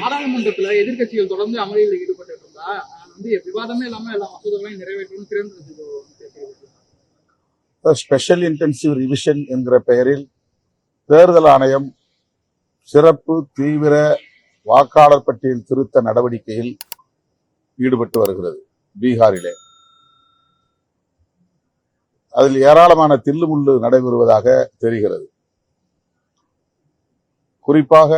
நாடாளுமன்றத்துல எதிர்க்கட்சிகள் தொடர்ந்து அமளியில் ஈடுபட்டு இருந்தா விவாதமே இல்லாம எல்லா மசோதாக்களையும் நிறைவேற்றணும் ஸ்பெஷல் இன்டென்சிவ் ரிவிஷன் என்கிற பெயரில் தேர்தல் ஆணையம் சிறப்பு தீவிர வாக்காளர் பட்டியல் திருத்த நடவடிக்கையில் ஈடுபட்டு வருகிறது பீகாரிலே. அதில் ஏராளமான தில்லுமுள்ளு நடைபெறுவதாக தெரிகிறது. குறிப்பாக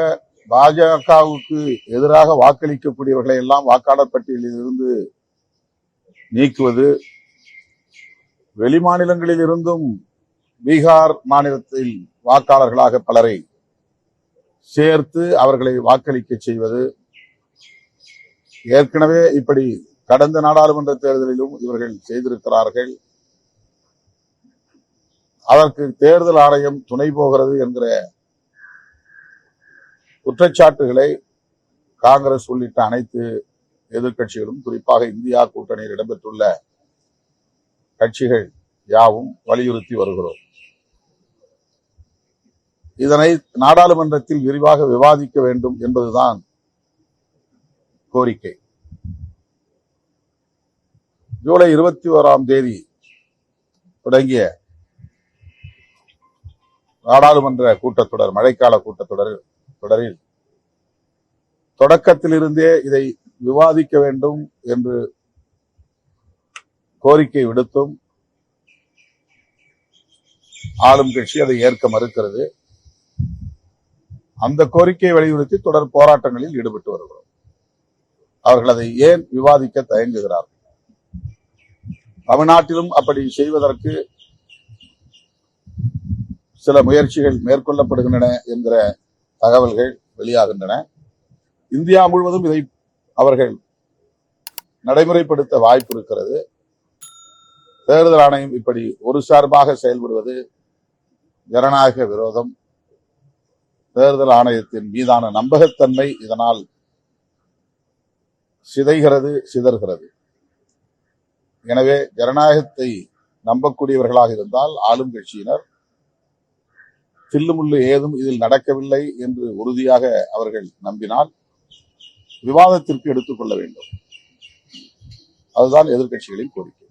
பாஜகவுக்கு எதிராக வாக்களிக்கக்கூடியவர்களை எல்லாம் வாக்காளர் பட்டியலில் இருந்து நீக்குவது, வெளிமாநிலங்களில் இருந்தும் பீகார் மாநிலத்தில் வாக்காளர்களாக பலரை சேர்த்து அவர்களை வாக்களிக்க செய்வது, ஏற்கனவே இப்படி கடந்த நாடாளுமன்ற தேர்தலிலும் இவர்கள் செய்திருக்கிறார்கள். அதற்கு தேர்தல் ஆணையம் துணை போகிறது என்கிற குற்றச்சாட்டுகளை காங்கிரஸ் உள்ளிட்ட அனைத்து எதிர்க்கட்சிகளும், குறிப்பாக இந்தியா கூட்டணியில் இடம்பெற்றுள்ள கட்சிகள் யாவும் வலியுறுத்தி வருகிறோம். இதனை நாடாளுமன்றத்தில் விரிவாக விவாதிக்க வேண்டும் என்பதுதான் கோரிக்கை. ஜூலை 21ஆம் தேதி தொடங்கிய நாடாளுமன்ற கூட்டத்தொடர், மழைக்கால கூட்டத்தொடரில் தொடக்கத்திலிருந்தே இதை விவாதிக்க வேண்டும் என்று கோரிக்கை விடுத்தும் ஆளும் கட்சி அதை ஏற்க மறுக்கிறது. அந்த கோரிக்கையை வலியுறுத்தி தொடர் போராட்டங்களில் ஈடுபட்டு வருகிறோம். அவர்கள் அதை ஏன் விவாதிக்க தயங்குகிறார்கள்? தமிழ்நாட்டிலும் அப்படி செய்வதற்கு சில முயற்சிகள் மேற்கொள்ளப்படுகின்றன என்கிற தகவல்கள் வெளியாகின்றன. இந்தியா முழுவதும் இதை அவர்கள் நடைமுறைப்படுத்த வாய்ப்பு இருக்கிறது. தேர்தல் ஆணையம் இப்படி ஒரு சார்பாக செயல்படுவது ஜனநாயக விரோதம். தேர்தல் ஆணையத்தின் மீதான நம்பகத்தன்மை இதனால் சிதறுகிறது. எனவே ஜனநாயகத்தை நம்பக்கூடியவர்களாக இருந்தால் ஆளும் கட்சியினர் தில்லுமுள்ளு ஏதும் இதில் நடக்கவில்லை என்று உறுதியாக அவர்கள் நம்பினால் விவாதத்திற்கு எடுத்துக்கொள்ள வேண்டும். அதுதான் எதிர்க்கட்சிகளின் கோரிக்கை.